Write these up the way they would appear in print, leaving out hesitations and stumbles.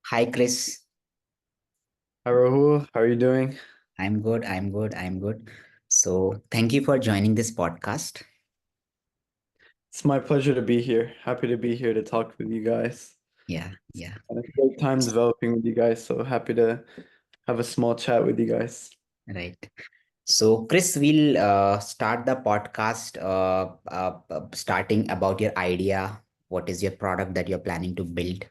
Hi, Chris. Hi Rahul, how are you doing? I'm good. I'm good. I'm good. So, thank you for joining this podcast. It's my pleasure to be here. Happy to be here to talk with you guys. Yeah, yeah, And a great time developing with you guys, so happy to have a small chat with you guys. right. So, Chris, we'll start the podcast starting about your idea. What is your product that you're planning to build?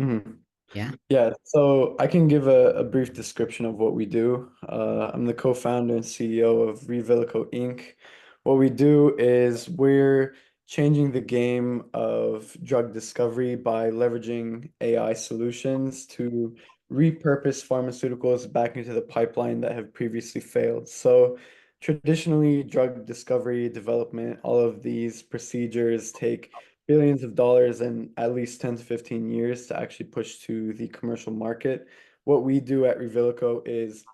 Mhm. Yeah. Yeah, so I can give a brief description of what we do. I'm the co-founder and CEO of Revilico Inc. What we do is we're changing the game of drug discovery by leveraging AI solutions to repurpose pharmaceuticals back into the pipeline that have previously failed. So traditionally, drug discovery, development, all of these procedures take billions of dollars and at least 10 to 15 years to actually push to the commercial market. What we do at Revilico is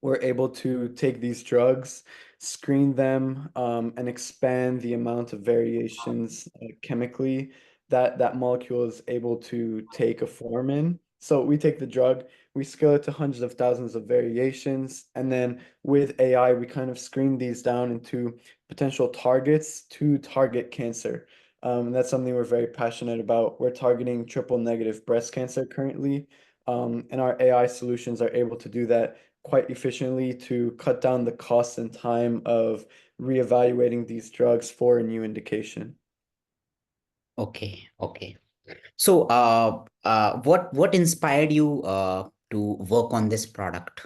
we're able to take these drugs, screen them, and expand the amount of variations chemically that that molecule is able to take a form in. So we take the drug, we scale it to hundreds of thousands of variations, and then with AI, we kind of screen these down into potential targets to target cancer. And that's something we're very passionate about. We're targeting triple negative breast cancer currently, and our AI solutions are able to do that quite efficiently to cut down the cost and time of reevaluating these drugs for a new indication. Okay. Okay. So, what inspired you to work on this product?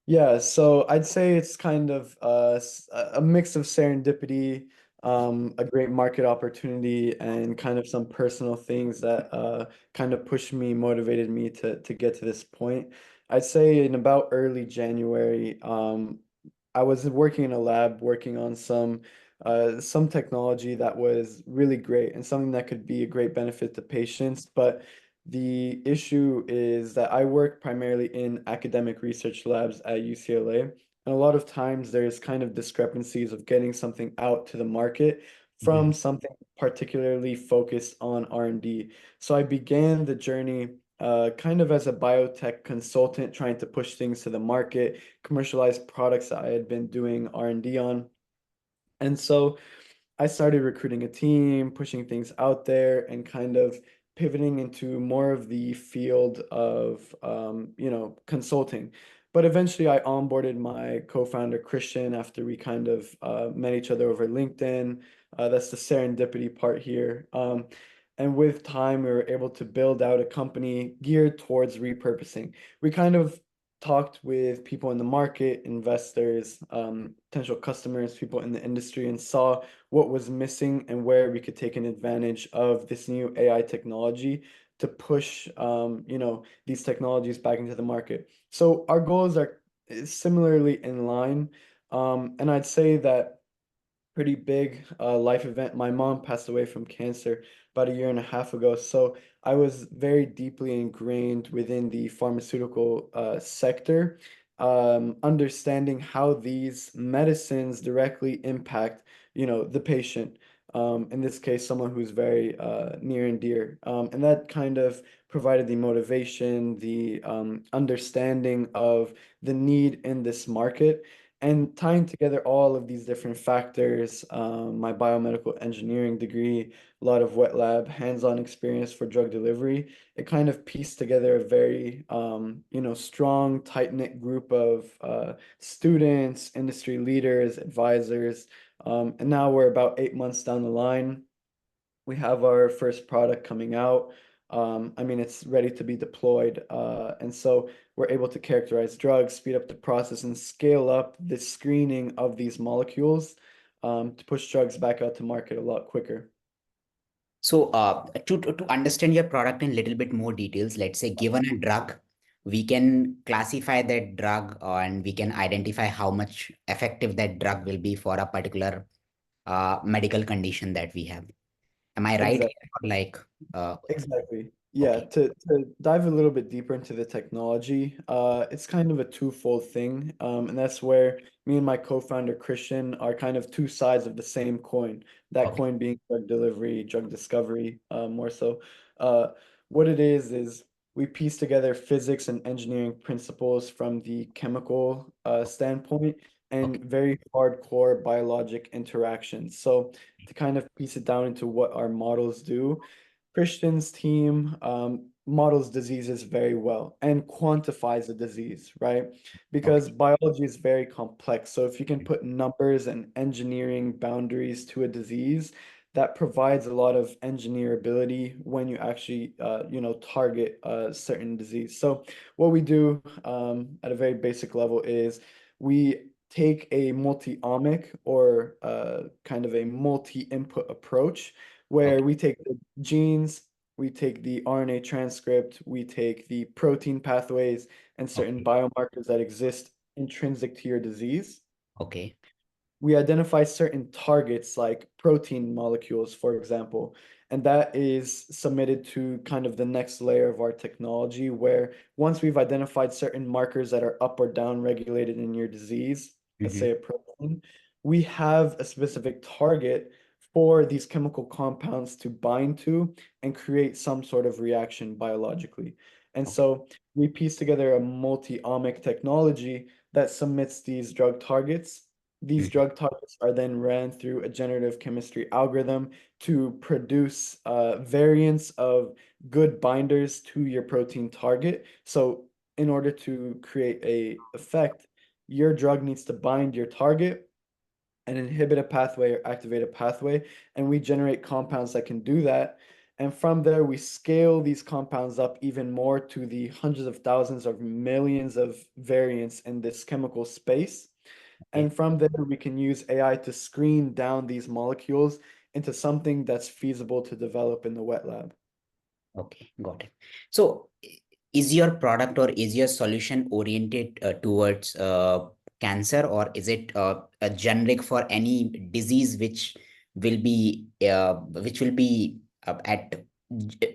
Yeah, so I'd say it's kind of a mix of serendipity, a great market opportunity, and kind of some personal things that kind of pushed me, motivated me to get to this point. I'd say in about early January, I was working in a lab working on some technology that was really great and something that could be a great benefit to patients, but the issue is that I work primarily in academic research labs at UCLA, and a lot of times there's kind of discrepancies of getting something out to the market from Mhm. something particularly focused on R&D. So I began the journey kind of as a biotech consultant, trying to push things to the market, commercialize products that I had been doing R&D on. And so I started recruiting a team, pushing things out there, and kind of pivoting into more of the field of, consulting. But eventually, I onboarded my co-founder Christian after we kind of met each other over LinkedIn. That's the serendipity part here. And with time, we were able to build out a company geared towards repurposing. We kind of talked with people in the market, investors, potential customers, people in the industry, and saw what was missing and where we could take an advantage of this new AI technology to push, these technologies back into the market. So our goals are similarly in line. And I'd say that pretty big life event. My mom passed away from cancer about a year and a half ago, so I was very deeply ingrained within the pharmaceutical sector, understanding how these medicines directly impact, the patient. In this case, someone who's very near and dear, and that kind of provided the motivation, the understanding of the need in this market and tying together all of these different factors, my biomedical engineering degree, a lot of wet lab, hands-on experience for drug delivery, it kind of pieced together a very, strong, tight-knit group of students, industry leaders, advisors. And now we're about 8 months down the line. We have our first product coming out. I mean, it's ready to be deployed. And so we're able to characterize drugs, speed up the process, and scale up the screening of these molecules to push drugs back out to market a lot quicker. So, to understand your product in little bit more details, let's say given a drug, we can classify that drug and we can identify how much effective that drug will be for a particular medical condition that we have. Am I right Exactly. here? Or like, uh, Exactly. Yeah, okay, to dive a little bit deeper into the technology, it's kind of a twofold thing. And that's where me and my co-founder Christian are kind of two sides of the same coin. That okay, coin being drug delivery, drug discovery, more so. Uh, what it is we piece together physics and engineering principles from the chemical standpoint Okay. and very hardcore biologic interactions. So to kind of piece it down into what our models do, Christian's team models diseases very well and quantifies the disease, right? Because Okay. biology is very complex. So if you can put numbers and engineering boundaries to a disease, that provides a lot of engineerability when you actually, target a certain disease. So what we do at a very basic level is we take a multi-omic or kind of a multi-input approach where Okay. we take the genes, we take the RNA transcript, we take the protein pathways and certain Okay. biomarkers that exist intrinsic to your disease. Okay. We identify certain targets like protein molecules, for example, and that is submitted to kind of the next layer of our technology, where once we've identified certain markers that are up or down regulated in your disease, let's Mm-hmm. say a protein, we have a specific target for these chemical compounds to bind to and create some sort of reaction biologically. And Okay. so we piece together a multi-omic technology that submits these drug targets. These Mm-hmm. drug targets are then ran through a generative chemistry algorithm to produce variants of good binders to your protein target. So in order to create a effect, your drug needs to bind your target and inhibit a pathway or activate a pathway, and we generate compounds that can do that. And from there, we scale these compounds up even more to the hundreds of thousands of millions of variants in this chemical space. Okay. And from there, we can use AI to screen down these molecules into something that's feasible to develop in the wet lab. Okay, got it. So, is your product or is your solution oriented towards cancer, or is it a generic for any disease which will be at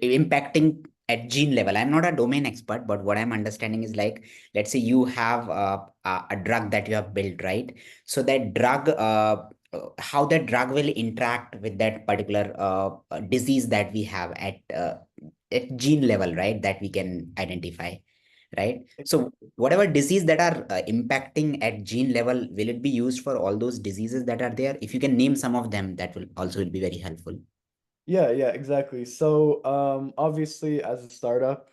impacting at gene level? I'm not a domain expert, but what I'm understanding is like, let's say you have a drug that you have built, right? So that drug, how that drug will interact with that particular disease that we have at gene level, right? That we can identify, right? So whatever disease that are impacting at gene level, will it be used for all those diseases that are there? If you can name some of them, that will also be very helpful. Yeah, yeah, exactly. So, obviously, as a startup,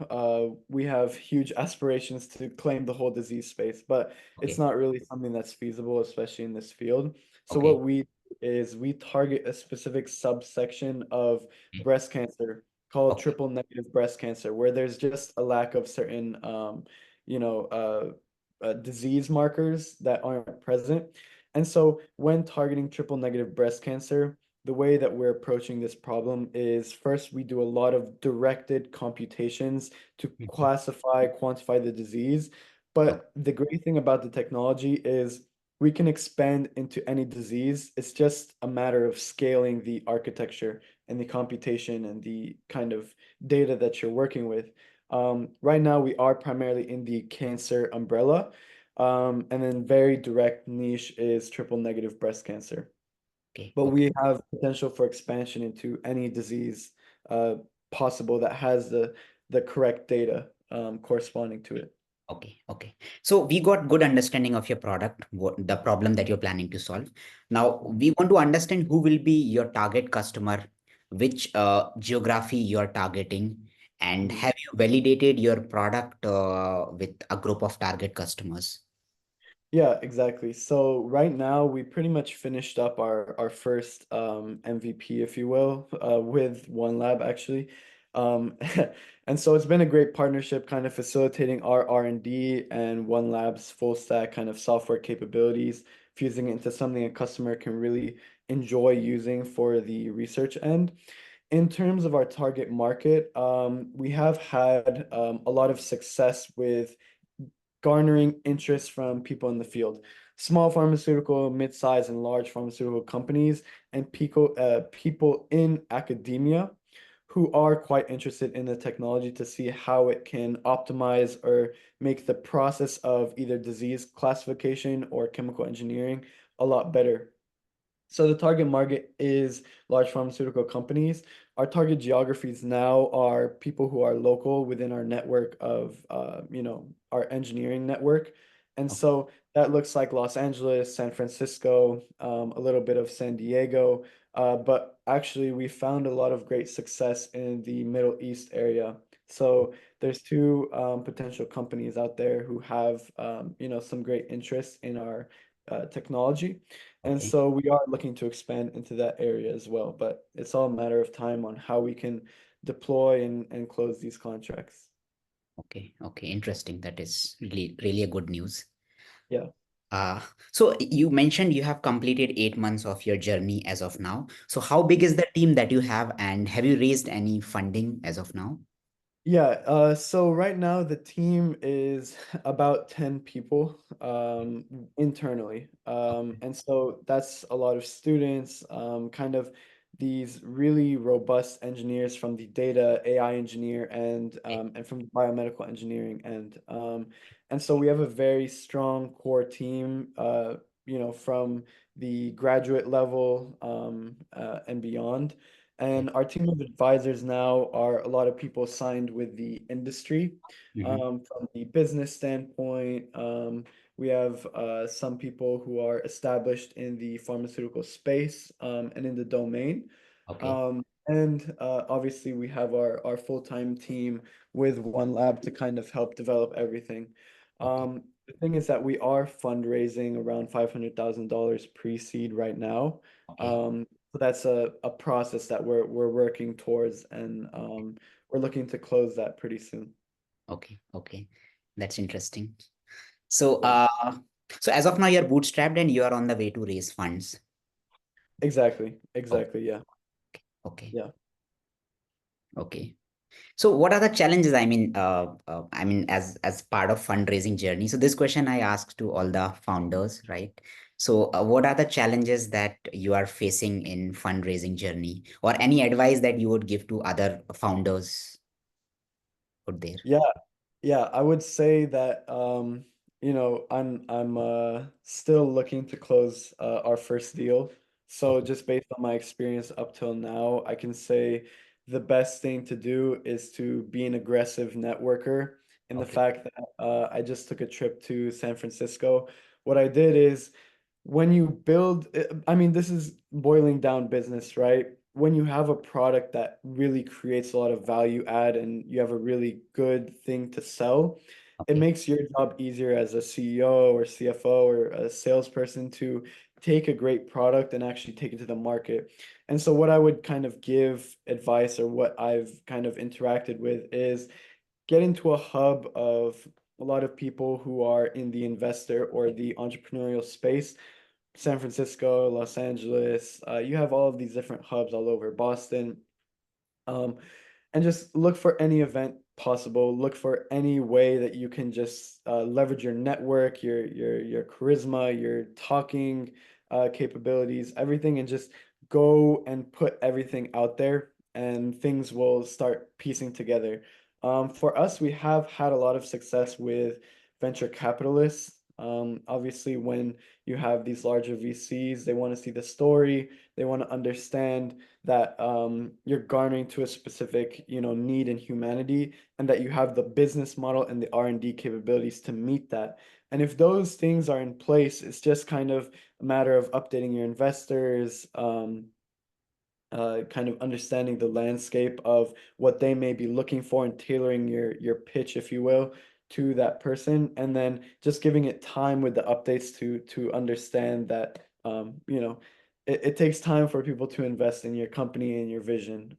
we have huge aspirations to claim the whole disease space, but it's Okay. not really something that's feasible, especially in this field. So, Okay. what we do is we target a specific subsection of Okay. breast cancer called Okay. triple negative breast cancer, where there's just a lack of certain, disease markers that aren't present. And so, when targeting triple negative breast cancer, the way that we're approaching this problem is first we do a lot of directed computations to Mhm. classify, quantify the disease. Okay. But the great thing about the technology is we can expand into any disease. It's just a matter of scaling the architecture and the computation and the kind of data that you're working with. Right now, we are primarily in the cancer umbrella. And then very direct niche is triple negative breast cancer. Okay. But Okay. we have potential for expansion into any disease uh, possible that has the correct data corresponding to it. Okay, okay. So we got good understanding of your product, what the problem that you're planning to solve. Now we want to understand who will be your target customer, which geography you're targeting, and Mhm. have you validated your product with a group of target customers? Yeah, exactly. So right now we pretty much finished up our first MVP, if you will, with One Lab actually. Um, and so it's been a great partnership, kind of facilitating our R&D and One Lab's full stack kind of software capabilities, fusing it into something a customer can really enjoy using for the research end. In terms of our target market, we have had a lot of success with garnering interest from people in the field. Small pharmaceutical, mid-sized, and large pharmaceutical companies, and people in academia who are quite interested in the technology to see how it can optimize or make the process of either disease classification or chemical engineering a lot better. So the target market is large pharmaceutical companies. our target geographies now are people who are local within our network of, our engineering network. And Okay. so that looks like Los Angeles, San Francisco, a little bit of San Diego. But actually, we found a lot of great success in the Middle East area. So there's two potential companies out there who have, some great interest in our technology. And Okay. so we are looking to expand into that area as well, but it's all a matter of time on how we can deploy and close these contracts. Okay. Okay. Interesting. That is really, really a good news. Yeah. Uh, so you mentioned you have completed 8 months of your journey as of now. So how big is the team that you have, and have you raised any funding as of now? Yeah, so right now the team is about 10 people internally. And so that's a lot of students, kind of these really robust engineers from the data AI engineer Okay. and from the biomedical engineering end. And so we have a very strong core team, from the graduate level and beyond. Okay. And our team of advisors now are a lot of people signed with the industry. Mm-hmm. From the business standpoint, we have some people who are established in the pharmaceutical space and in the domain. Okay. And obviously, we have our full-time team with one lab to kind of help develop everything. Okay. The thing is that we are fundraising around $500,000 pre-seed right now. Okay. So that's a process that we're working towards, and we're looking to close that pretty soon. Okay. Okay. That's interesting. So, Yeah, so as of now, you're bootstrapped and you are on the way to raise funds. exactly, Oh, exactly. Yeah, okay. yeah, Okay. So what are the challenges? I mean, as part of fundraising journey. So this question I asked to all the founders, right? So what are the challenges that you are facing in fundraising journey, or any advice that you would give to other founders out there? yeah. Yeah, I would say that I'm still looking to close our first deal. So Okay. just based on my experience up till now, I can say the best thing to do is to be an aggressive networker. In the Okay. fact that I just took a trip to San Francisco. What I did is when you build, I mean, this is boiling down business, right? When you have a product that really creates a lot of value add and you have a really good thing to sell, it Okay. makes your job easier as a CEO or CFO or a salesperson to take a great product and actually take it to the market. And so, what I would kind of give advice or what I've kind of interacted with is get into a hub of a lot of people who are in the investor or the entrepreneurial space. San Francisco, Los Angeles, you have all of these different hubs all over Boston. Um, and just look for any event possible. Look for any way that you can just leverage your network, your charisma, your talking capabilities, everything, and just go and put everything out there, and things will start piecing together. For us, we have had a lot of success with venture capitalists. Obviously, when you have these larger VCs, they want to see the story, they want to understand that you're garnering to a specific, need in humanity, and that you have the business model and the R&D capabilities to meet that. And if those things are in place, it's just kind of a matter of updating your investors, kind of understanding the landscape of what they may be looking for and tailoring your pitch, if you will, to that person, and then just giving it time with the updates to understand that it takes time for people to invest in your company and your vision.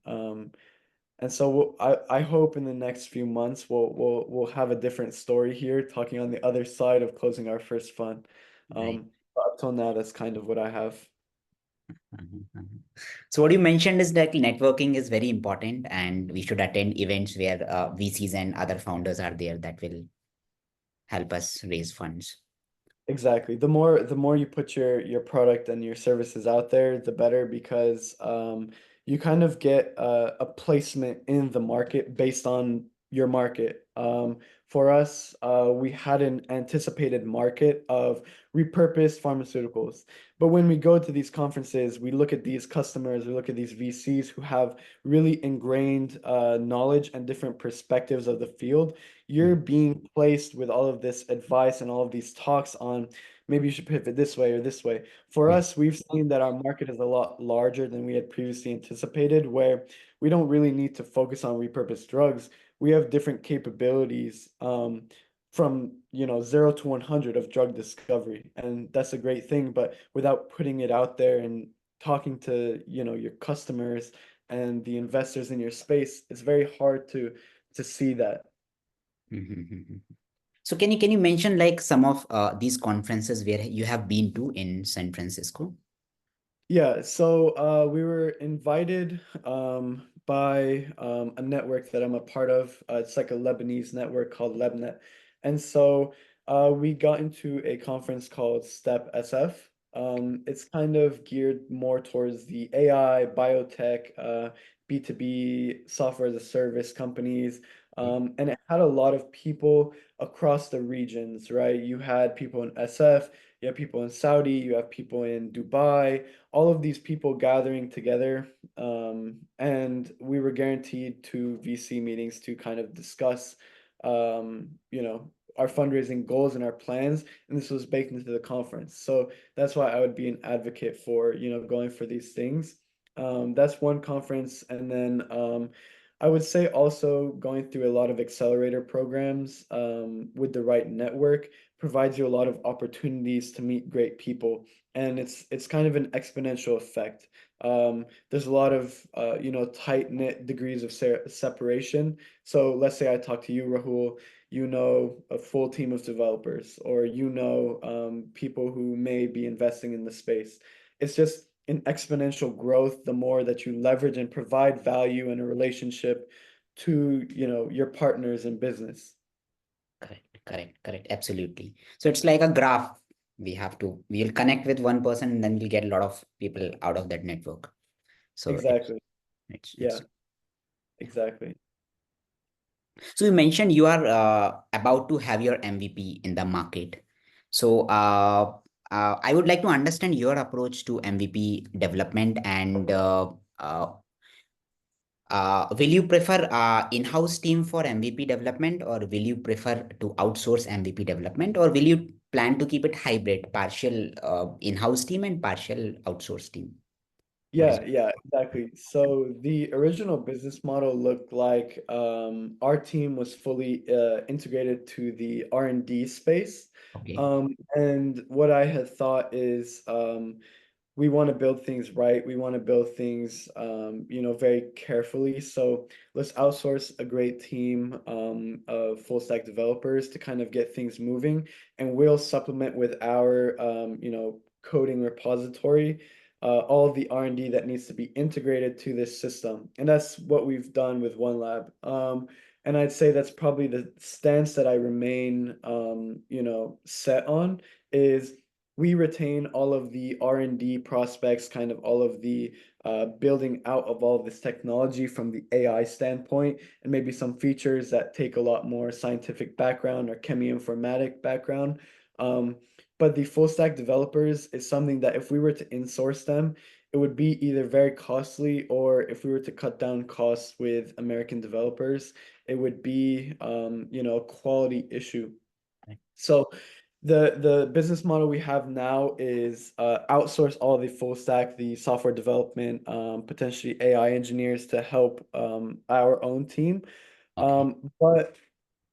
And so I hope in the next few months we'll have a different story here, talking on the other side of closing our first fund. Right. But up till now, that's kind of what I have. Mhm, mhm. So what you mentioned is that networking is very important, and we should attend events where VCs and other founders are there that will help us raise funds. Exactly. The more you put your product and your services out there, the better, because you kind of get a placement in the market based on your market. For us, we had an anticipated market of repurposed pharmaceuticals. But when we go to these conferences, we look at these customers, we look at these VCs who have really ingrained knowledge and different perspectives of the field. You're being placed with all of this advice and all of these talks on maybe you should pivot this way or this way. For Yeah. us, we've seen that our market is a lot larger than we had previously anticipated, where we don't really need to focus on repurposed drugs. We have different capabilities from 0 to 100 of drug discovery, and that's a great thing. But without putting it out there and talking to your customers and the investors in your space, it's very hard to see that. Mhm. So can you mention like some of these conferences where you have been to in San Francisco? Yeah, so we were invited by a network that I'm a part of. It's like a Lebanese network called LebNet. And so we got into a conference called STEP SF. It's kind of geared more towards the AI, biotech, B2B, software as a service companies. And it had a lot of people across the regions, right? You had people in SF, you have people in Saudi, you have people in Dubai, all of these people gathering together, and we were guaranteed two VC meetings to kind of discuss, our fundraising goals and our plans, and this was baked into the conference. So that's why I would be an advocate for, going for these things. That's one conference, and then I would say also going through a lot of accelerator programs with the right network provides you a lot of opportunities to meet great people, and it's kind of an exponential effect. There's a lot of tight-knit degrees of separation. So let's say I talk to you, Rahul, you know a full team of developers, or people who may be investing in the space. It's just an exponential growth the more that you leverage and provide value in a relationship to your partners in business. Correct. Absolutely. So it's like a graph. We'll connect with one person and then we'll get a lot of people out of that network. So Exactly. it's Yeah, exactly. so you mentioned you are about to have your MVP in the market. So I would like to understand your approach to MVP development and will you prefer in-house team for MVP development, or will you prefer to outsource MVP development, or will you plan to keep it hybrid, partial in-house team and partial outsource team? What is Yeah, yeah, exactly. So the original business model looked like our team was fully integrated to the R&D space. okay? And what I had thought is we want to build things right. We want to build things, very carefully. So let's outsource a great team of full stack developers to kind of get things moving, and we'll supplement with our, coding repository, all of the R&D that needs to be integrated to this system. And that's what we've done with OneLab. And I'd say that's probably the stance that I remain, set on is we retain all of the R&D prospects, kind of all of the building out of all of this technology from the AI standpoint, and maybe some features that take a lot more scientific background or cheminformatic background. But the full stack developers is something that if we were to insource them, it would be either very costly, or if we were to cut down costs with American developers, it would be, a quality issue. So the business model we have now is outsource all the full stack, the software development, potentially AI engineers to help our own team. Okay. But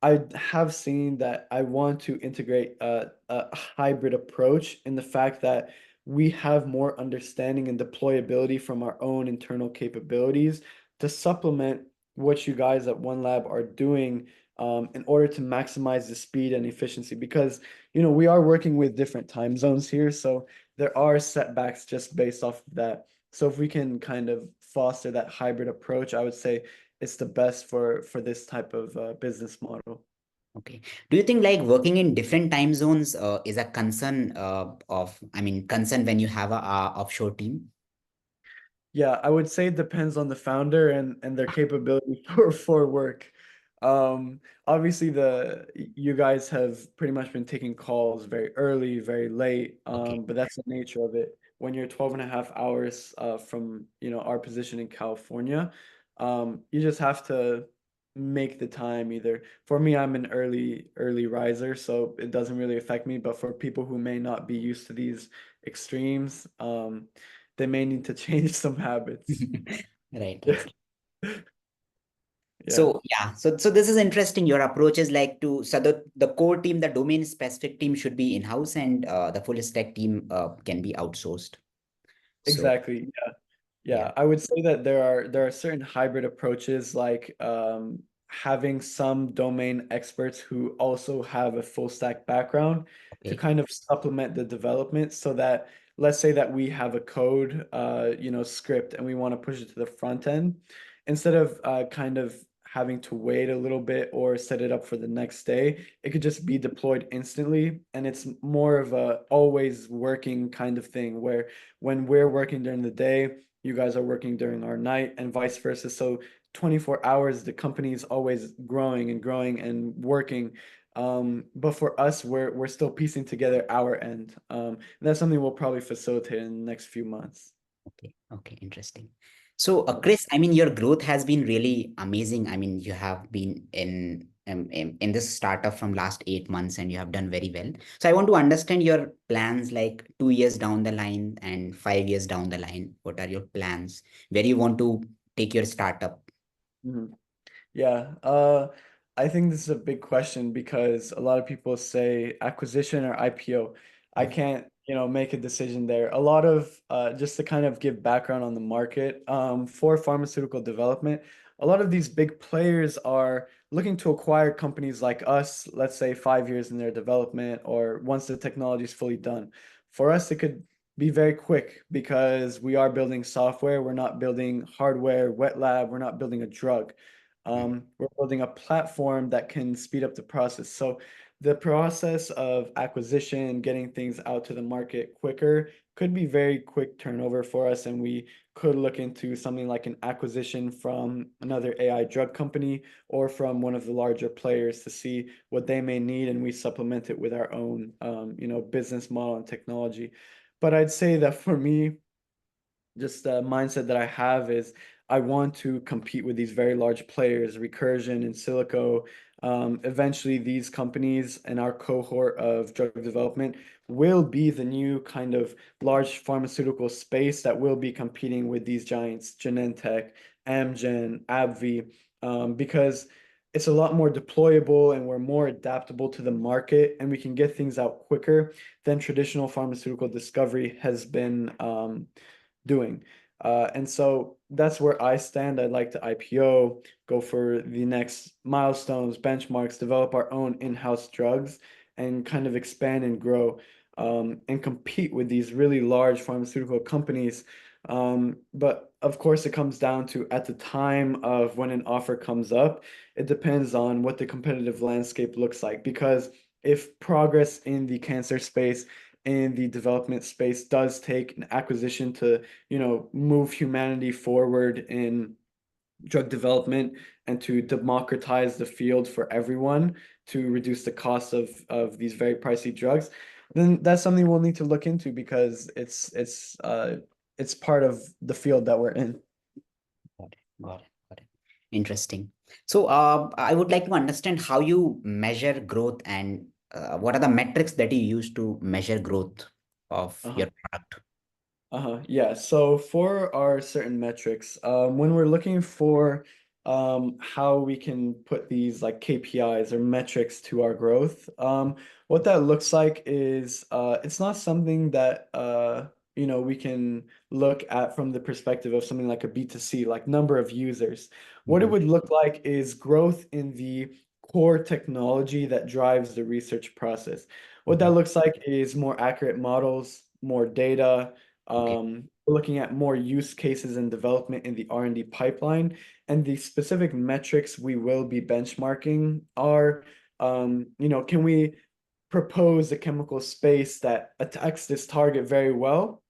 I have seen that I want to integrate a hybrid approach in the fact that we have more understanding and deployability from our own internal capabilities to supplement what you guys at OneLab are doing in order to maximize the speed and efficiency. Because, we are working with different time zones here, so there are setbacks just based off of that. So if we can kind of foster that hybrid approach, I would say it's the best for this type of business model. Okay. Do you think like working in different time zones is a concern concern when you have a offshore team? Yeah, I would say it depends on the founder and their capability for work. Obviously you guys have pretty much been taking calls very early, very late. Okay. But that's the nature of it. When you're 12 and a half hours from, our position in California, you just have to make the time either. For me, I'm an early riser, so it doesn't really affect me. But for people who may not be used to these extremes, they may need to change some habits. Right, right. Yeah. So yeah, so this is interesting. Your approach is like to so the core team, the domain specific team should be in-house and the full stack team can be outsourced. So Exactly. yeah, Yeah, I would say that there are certain hybrid approaches like having some domain experts who also have a full stack background to okay. kind of supplement the development so that let's say that we have a code script and we want to push it to the front end instead of kind of having to wait a little bit or set it up for the next day, it could just be deployed instantly and it's more of a always working kind of thing where when we're working during the day you guys are working during our night and vice versa. So 24 hours, the company is always growing and growing and working. But for us, we're still piecing together our end. And that's something we'll probably facilitate in the next few months. Okay, okay, interesting. So, Yeah. Chris, I mean, your growth has been really amazing. I mean, you have been in this startup from last 8 months, and you have done very well. So, I want to understand your plans, like 2 years down the line and 5 years down the line. What are your plans? Where you want to take your startup? Mhm. Yeah, I think this is a big question because a lot of people say acquisition or IPO. I Mhm. can't, make a decision there. A lot of just to kind of give background on the market, for pharmaceutical development, a lot of these big players are looking to acquire companies like us, let's say 5 years in their development or once the technology is fully done. For us, it could be very quick because we are building software, we're not building hardware, wet lab, we're not building a drug. Mhm. We're building a platform that can speed up the process. So the process of acquisition, getting things out to the market quicker could be very quick turnover for us. And we could look into something like an acquisition from another AI drug company or from one of the larger players to see what they may need. And we supplement it with our own, business model and technology. But I'd say that for me, just the mindset that I have is I want to compete with these very large players, Recursion and Silico. Eventually, these companies and our cohort of drug development will be the new kind of large pharmaceutical space that will be competing with these giants, Genentech, Amgen, AbbVie, because it's a lot more deployable and we're more adaptable to the market and we can get things out quicker than traditional pharmaceutical discovery has been doing. And so that's where I stand. I'd like to IPO, go for the next milestones, benchmarks, develop our own in-house drugs, and kind of expand and grow and compete with these really large pharmaceutical companies. But of course, it comes down to at the time of when an offer comes up, it depends on what the competitive landscape looks like. Because if progress in the cancer space in the development space does take an acquisition to, move humanity forward in drug development and to democratize the field for everyone to reduce the cost of these very pricey drugs, then that's something we'll need to look into because it's part of the field that we're in. Got it, got it, got it. Interesting. So, I would like to understand how you measure growth and what are the metrics that you use to measure growth of Uh-huh. your product? Uh-huh. Yeah. So for our certain metrics, when we're looking for how we can put these like KPIs or metrics to our growth, what that looks like is it's not something that we can look at from the perspective of something like a B2C, like number of users. What it Mhm. would look like is growth in the core technology that drives the research process. What that Mhm. looks like is more accurate models, more data. Okay, We're looking at more use cases and development in the R&D pipeline, and the specific metrics we will be benchmarking are, can we propose a chemical space that attacks this target very well?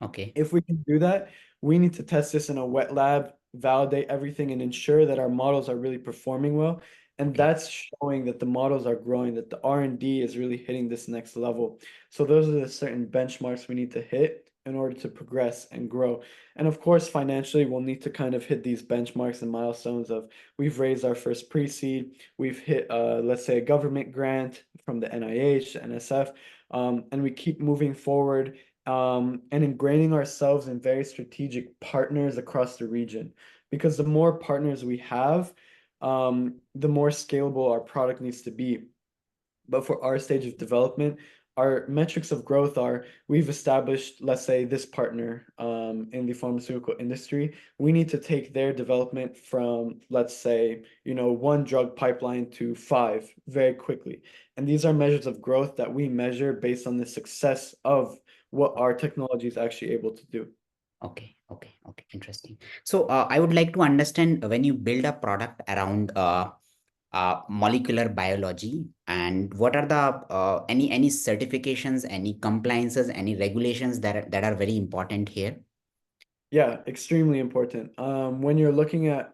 okay, If we can do that, we need to test this in a wet lab, validate everything, and ensure that our models are really performing well. And Okay. that's showing that the models are growing, that the R&D is really hitting this next level. So those are the certain benchmarks we need to hit in order to progress and grow. And of course, financially, we'll need to kind of hit these benchmarks and milestones of we've raised our first pre-seed, we've hit, let's say, a government grant from the NIH, NSF, and we keep moving forward and ingraining ourselves in very strategic partners across the region. Because the more partners we have, the more scalable our product needs to be. But for our stage of development, our metrics of growth are we've established, let's say, this partner in the pharmaceutical industry. We need to take their development from, let's say, one drug pipeline to five very quickly. And these are measures of growth that we measure based on the success of what our technology is actually able to do. Okay, okay, okay, interesting. So I would like to understand when you build a product around molecular biology, and what are the any certifications, any compliances, any regulations that are very important here? Yeah, extremely important. When you're looking at,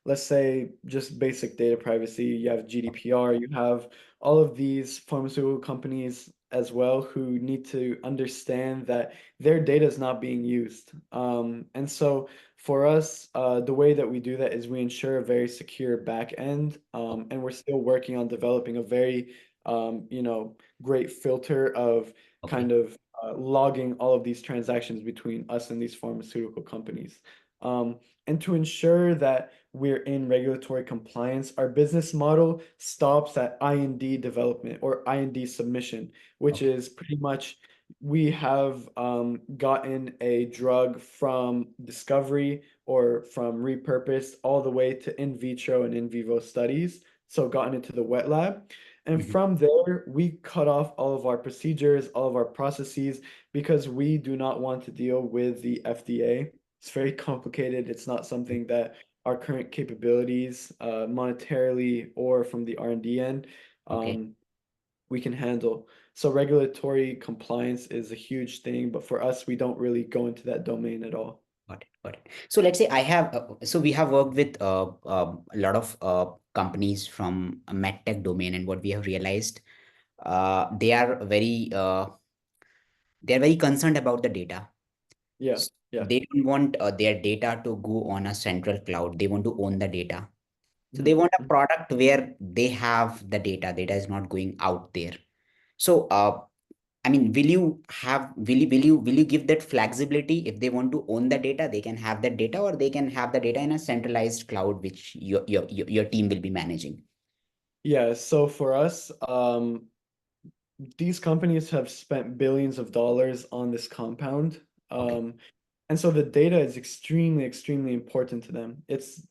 let's say, just basic data privacy, you have GDPR, you have all of these pharmaceutical companies as well who need to understand that their data is not being used. And so for us, the way that we do that is we ensure a very secure back end, and we're still working on developing a very, great filter of kind Okay, of logging all of these transactions between us and these pharmaceutical companies. Um, and to ensure that we're in regulatory compliance, our business model stops at IND development or IND submission, which okay, is pretty much we have gotten a drug from discovery or from repurposed all the way to in vitro and in vivo studies. So gotten into the wet lab. And mhm, from there, we cut off all of our procedures, all of our processes, because we do not want to deal with the FDA. It's very complicated. It's not mhm, something that our current capabilities, monetarily or from the R&D end, okay. um, we can handle. So regulatory compliance is a huge thing, but for us, we don't really go into that domain at all. Got it, got it. So let's say so we have worked with a lot of companies from a medtech domain, and what we have realized, they are very concerned about the data. Yeah, S- yeah. They don't want their data to go on a central cloud. They want to own the data. So they Mhm, want a mhm. product where they have the data. Data is not going out there. So I mean, will you give that flexibility? If they want to own the data, they can have that data, or they can have the data in a centralized cloud, which your team will be managing. Yeah, so for us, these companies have spent billions of dollars on this compound. Okay. And so the data is extremely, extremely important to them. It's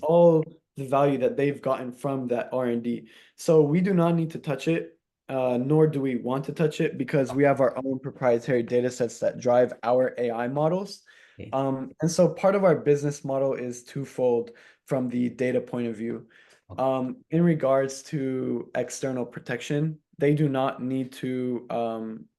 all the value that they've gotten from that R&D. So we do not need to touch it, nor do we want to touch it because we have our own proprietary data sets that drive our AI models. Okay. And so part of our business model is twofold from the data point of view. Okay. In regards to external protection, they do not need to,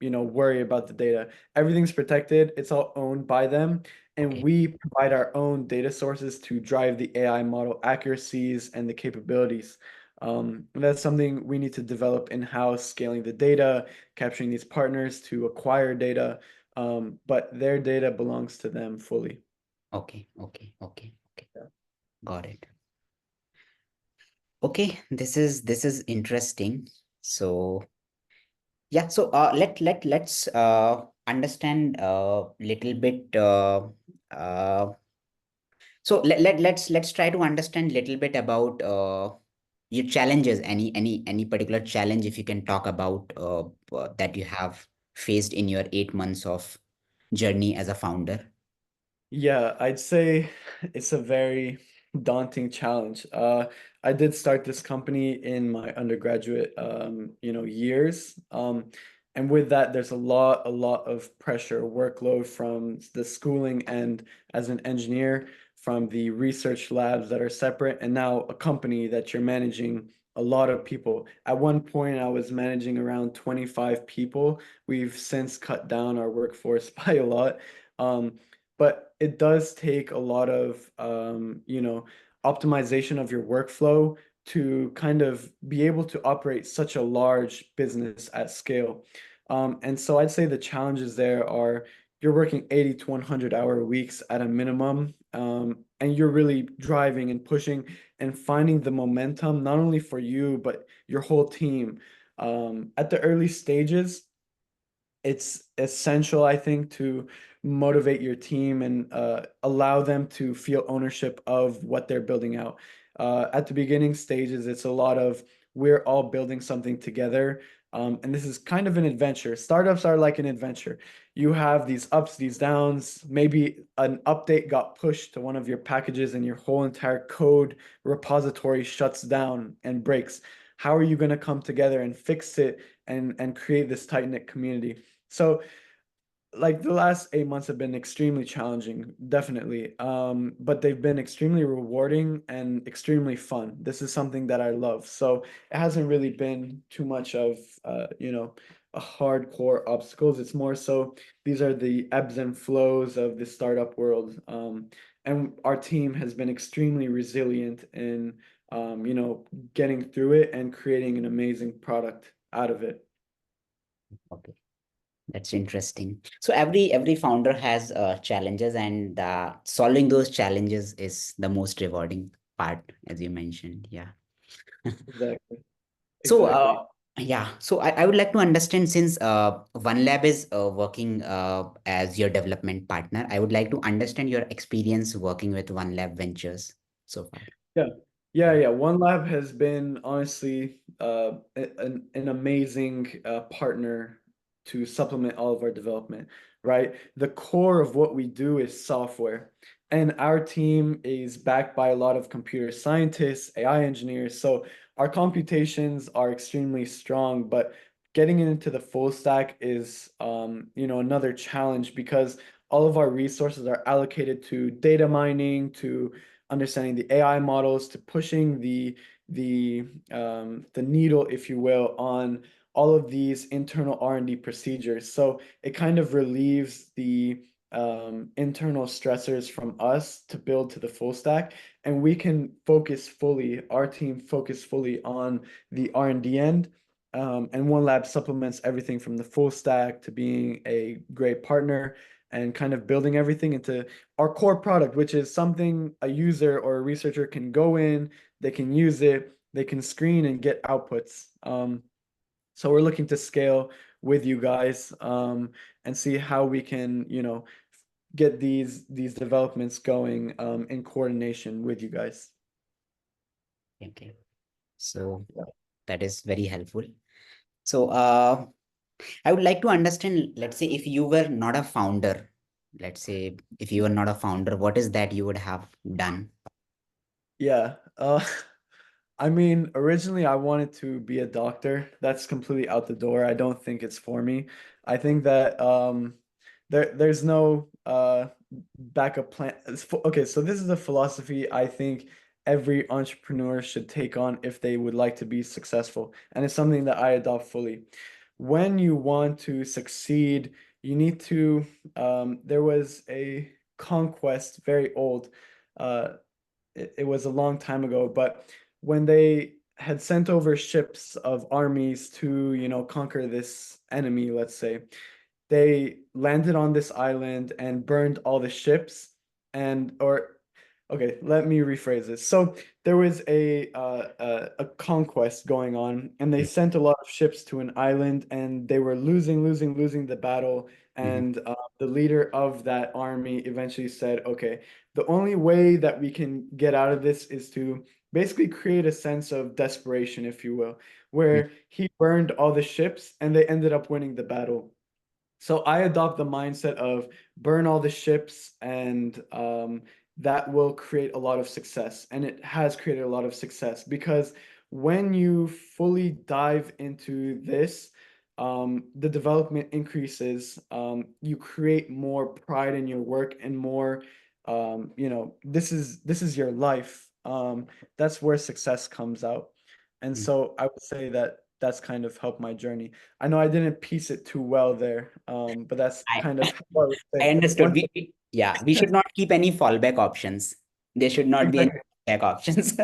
worry about the data. Everything's protected. It's all owned by them. And Okay. we provide our own data sources to drive the AI model accuracies and the capabilities. And that's something we need to develop in-house, scaling the data, capturing these partners to acquire data. But their data belongs to them fully. Okay. Okay. Okay. Okay. Yeah. Got it. Okay. This is interesting. So yeah. So let's understand a little bit. So let's try to understand a little bit about your challenges. Any particular challenge, if you can talk about that you have faced in your 8 months of journey as a founder. Yeah, I'd say it's a very daunting challenge. I did start this company in my undergraduate, years. And with that, there's a lot of pressure, workload from the schooling and as an engineer from the research labs that are separate, and now a company that you're managing a lot of people. At one point, I was managing around 25 people. We've since cut down our workforce by a lot. Um, but it does take a lot of optimization of your workflow, to kind of be able to operate such a large business at scale. And so I'd say the challenges there are you're working 80 to 100-hour weeks at a minimum, and you're really driving and pushing and finding the momentum, not only for you, but your whole team. At the early stages, it's essential, I think, to motivate your team and allow them to feel ownership of what they're building out. At the beginning stages, it's a lot of we're all building something together. And this is kind of an adventure. Startups are like an adventure. You have these ups, these downs. Maybe an update got pushed to one of your packages and your whole entire code repository shuts down and breaks. How are you going to come together and fix it and create this tight-knit community? So like the last 8 months have been extremely challenging, definitely. But they've been extremely rewarding and extremely fun. This is something that I love. So it hasn't really been too much of a hardcore obstacles. It's more so these are the ebbs and flows of the startup world. And our team has been extremely resilient in getting through it and creating an amazing product out of it. Okay. That's interesting. So every founder has challenges, and solving those challenges is the most rewarding part, as you mentioned. Yeah. Exactly. So Exactly. yeah. So I would like to understand, since One Lab is working as your development partner, I would like to understand your experience working with One Lab Ventures so far. Yeah. Yeah. One Lab has been honestly an amazing partner to supplement all of our development, right? The core of what we do is software, and our team is backed by a lot of computer scientists, AI engineers. So our computations are extremely strong, but getting into the full stack is, another challenge because all of our resources are allocated to data mining, to understanding the AI models, to pushing the needle, if you will, on all of these internal R&D procedures. So it kind of relieves the internal stressors from us to build to the full stack, and we can focus fully, our team focus fully on the R&D end. And One Lab supplements everything from the full stack to being a great partner and kind of building everything into our core product, which is something a user or a researcher can go in, they can use it, they can screen and get outputs. So we're looking to scale with you guys, and see how we can, get these developments going, in coordination with you guys. Okay. So Yeah. that is very helpful. So I would like to understand, let's say if you were not a founder, let's say if you were not a founder, what is that you would have done? Yeah. I mean, originally I wanted to be a doctor. That's completely out the door. I don't think it's for me. I think that there's no backup plan. Okay, so this is a philosophy I think every entrepreneur should take on if they would like to be successful. And it's something that I adopt fully. When you want to succeed, you need to there was a conquest, very old. Uh, it was a long time ago, but when they had sent over ships of armies to, conquer this enemy, let's say, they landed on this island and burned all the ships and or okay, let me rephrase this. So there was a conquest going on, and they sent a lot of ships to an island, and they were losing the battle. Mhm. And the leader of that army eventually said, "Okay, the only way that we can get out of this is to basically create a sense of desperation, if you will, where he burned all the ships, and they ended up winning the battle." So I adopt the mindset of burn all the ships, and that will create a lot of success. And it has created a lot of success because when you fully dive into this, the development increases. You create more pride in your work and more, this is your life. That's where success comes out. And Mhm. so I would say that that's kind of helped my journey. I know I didn't piece it too well there, but that's I kind of how I would I say. understood. One, Yeah, we should not keep any fallback options. There should not be any exactly. check options.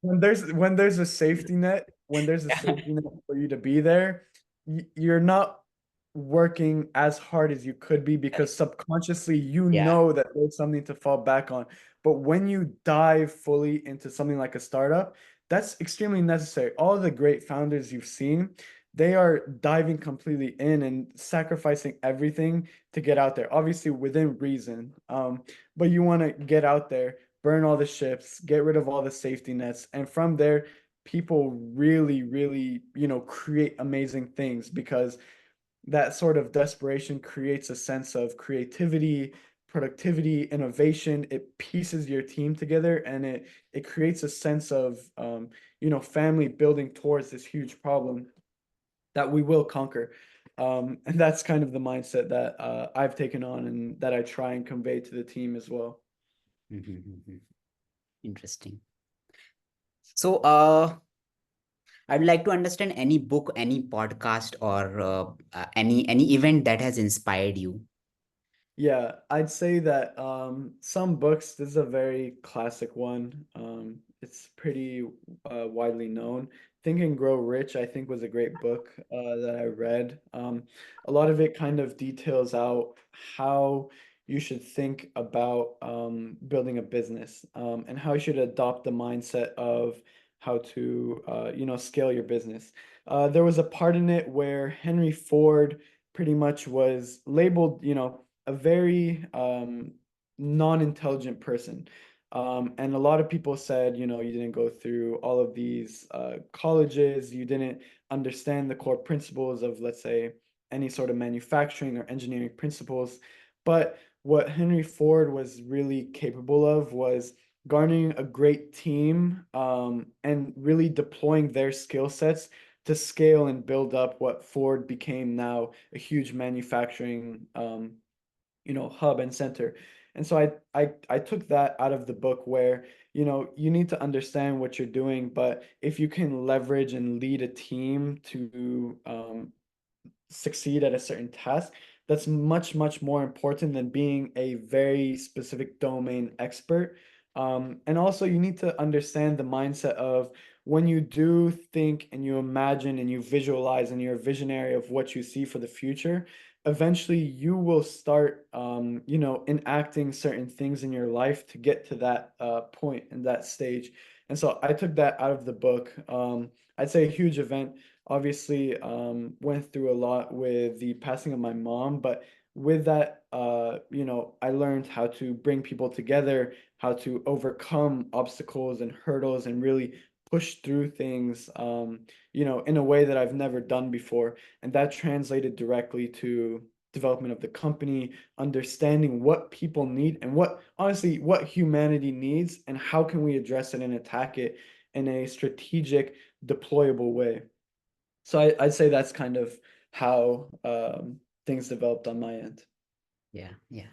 When there's a safety net, when there's a Yeah. safety net for you to be there, you're not working as hard as you could be because subconsciously you Yeah. know that there's something to fall back on. But when you dive fully into something like a startup, that's extremely necessary. All the great founders you've seen, they are diving completely in and sacrificing everything to get out there, obviously within reason. But you want to get out there, burn all the ships, get rid of all the safety nets, and from there, people really, really, create amazing things because that sort of desperation creates a sense of creativity, productivity, innovation. It pieces your team together and it creates a sense of family building towards this huge problem that we will conquer. And that's kind of the mindset that I've taken on and that I try and convey to the team as well. Mhm. Interesting. So, I'd like to understand any book, any podcast, or any event that has inspired you. Yeah, I'd say that some books, this is a very classic one. It's pretty widely known. Think and Grow Rich, I think, was a great book that I read. A lot of it kind of details out how you should think about building a business and how you should adopt the mindset of how to, scale your business. There was a part in it where Henry Ford pretty much was labeled, a very non-intelligent person. And a lot of people said, you didn't go through all of these colleges, you didn't understand the core principles of, let's say, any sort of manufacturing or engineering principles. But what Henry Ford was really capable of was garnering a great team and really deploying their skill sets to scale and build up what Ford became now a huge manufacturing hub and center. And so I took that out of the book where, you need to understand what you're doing, but if you can leverage and lead a team to succeed at a certain task, that's much, much more important than being a very specific domain expert. And also, you need to understand the mindset of when you do think and you imagine and you visualize and you're a visionary of what you see for the future, eventually you will start, enacting certain things in your life to get to that point and that stage. And so I took that out of the book. I'd say a huge event obviously went through a lot with the passing of my mom, but with that I learned how to bring people together, how to overcome obstacles and hurdles and really push through things in a way that I've never done before, and that translated directly to development of the company, understanding what people need and what honestly what humanity needs and how can we address it and attack it in a strategic deployable way. So I'd say that's kind of how things developed on my end. Yeah, yeah.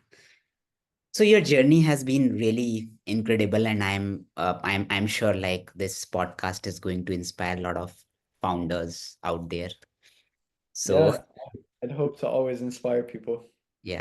So your journey has been really incredible, and I'm sure like this podcast is going to inspire a lot of founders out there. So Yeah, I'd hope to always inspire people.